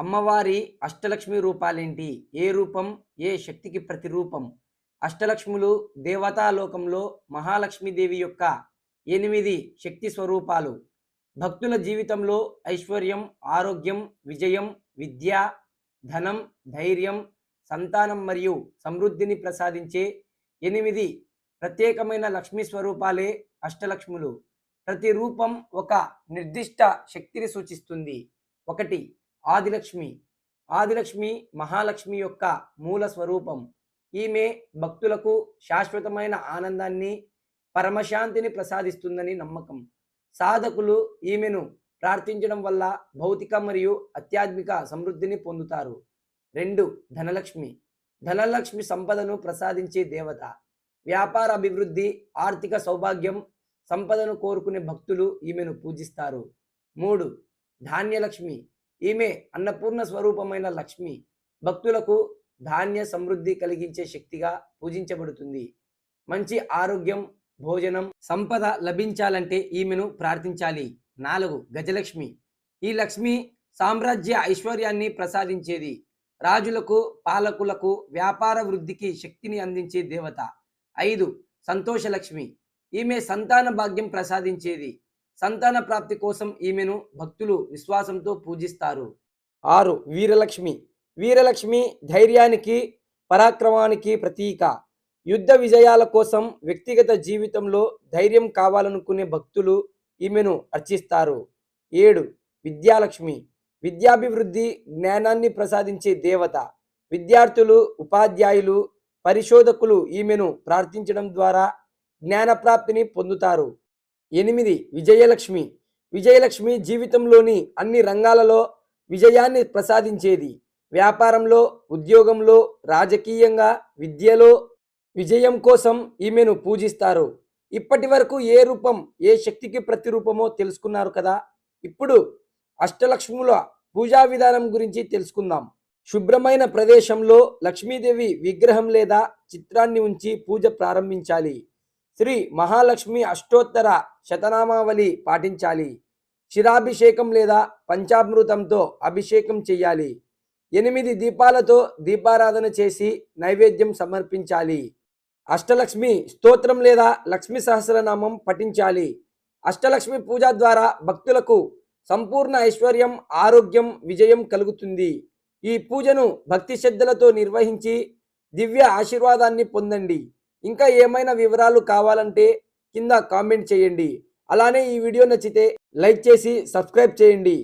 అమ్మవారి అష్టలక్ష్మి రూపాలేంటి? ఏ రూపం ఏ శక్తికి ప్రతిరూపం? అష్టలక్ష్ములు దేవతాలోకంలో మహాలక్ష్మీదేవి యొక్క 8 శక్తి స్వరూపాలు. భక్తుల జీవితంలో ఐశ్వర్యం, ఆరోగ్యం, విజయం, విద్య, ధనం, ధైర్యం, సంతానం మరియు సమృద్ధిని ప్రసాదించే 8 ప్రత్యేకమైన లక్ష్మీ స్వరూపాలే అష్టలక్ష్ములు. ప్రతి రూపం ఒక నిర్దిష్ట శక్తిని సూచిస్తుంది. 1. ఆదిలక్ష్మి. ఆదిలక్ష్మి మహాలక్ష్మి యొక్క మూల స్వరూపం. ఈమె భక్తులకు శాశ్వతమైన ఆనందాన్ని, పరమశాంతిని ప్రసాదిస్తుందని నమ్మకం. సాధకులు ఈమెను ప్రార్థించడం వల్ల భౌతిక మరియు ఆధ్యాత్మిక సమృద్ధిని పొందుతారు. 2. ధనలక్ష్మి. ధనలక్ష్మి సంపదను ప్రసాదించే దేవత. వ్యాపార అభివృద్ధి, ఆర్థిక సౌభాగ్యం, సంపదను కోరుకునే భక్తులు ఈమెను పూజిస్తారు. 3. ధాన్యలక్ష్మి. ఈమె అన్నపూర్ణ స్వరూపమైన లక్ష్మి. భక్తులకు ధాన్య సమృద్ధి కలిగించే శక్తిగా పూజించబడుతుంది. మంచి ఆరోగ్యం, భోజనం, సంపద లభించాలంటే ఈమెను ప్రార్థించాలి. 4. గజలక్ష్మి. ఈ లక్ష్మి సామ్రాజ్య ఐశ్వర్యాన్ని ప్రసాదించేది. రాజులకు, పాలకులకు వ్యాపార వృద్ధికి శక్తిని అందించే దేవత. 5. సంతోషలక్ష్మి. ఈమె సంతాన భాగ్యం ప్రసాదించేది. సంతాన ప్రాప్తి కోసం ఈమెను భక్తులు విశ్వాసంతో పూజిస్తారు. 6. వీరలక్ష్మి. వీరలక్ష్మి ధైర్యానికి, పరాక్రమానికి ప్రతీక. యుద్ధ విజయాల కోసం వ్యక్తిగత జీవితంలో ధైర్యం కావాలనుకునే భక్తులు ఈమెను అర్చిస్తారు. 7. విద్యాలక్ష్మి. విద్యాభివృద్ధి, జ్ఞానాన్ని ప్రసాదించే దేవత. విద్యార్థులు, ఉపాధ్యాయులు, పరిశోధకులు ఈమెను ప్రార్థించడం ద్వారా జ్ఞానప్రాప్తిని పొందుతారు. 8. విజయలక్ష్మి. విజయలక్ష్మి జీవితంలోని అన్ని రంగాలలో విజయాన్ని ప్రసాదించేది. వ్యాపారంలో, ఉద్యోగంలో, రాజకీయంగా, విద్యలో విజయం కోసం ఈమెను పూజిస్తారు. ఇప్పటి వరకు ఏ రూపం ఏ శక్తికి ప్రతిరూపమో తెలుసుకున్నారు కదా. ఇప్పుడు అష్టలక్ష్ముల పూజా విధానం గురించి తెలుసుకుందాం. శుభ్రమైన ప్రదేశంలో లక్ష్మీదేవి విగ్రహం లేదా చిత్రాన్ని ఉంచి పూజ ప్రారంభించాలి. శ్రీ మహాలక్ష్మి అష్టోత్తర శతనామావళి పాటించాలి. క్షీరాభిషేకం లేదా పంచామృతంతో అభిషేకం చేయాలి. 8 దీపాలతో దీపారాధన చేసి నైవేద్యం సమర్పించాలి. అష్టలక్ష్మి స్తోత్రం లేదా లక్ష్మీ సహస్రనామం పఠించాలి. అష్టలక్ష్మి పూజ ద్వారా భక్తులకు సంపూర్ణ ఐశ్వర్యం, ఆరోగ్యం, విజయం కలుగుతుంది. ఈ పూజను భక్తి శ్రద్ధలతో నిర్వహించి దివ్య ఆశీర్వాదాన్ని పొందండి. ఇంకా ఏమైనా వివరాలు కావాలంటే కింద కామెంట్ చేయండి. అలానే ఈ వీడియో నచ్చితే లైక్ చేసి సబ్స్క్రైబ్ చేయండి.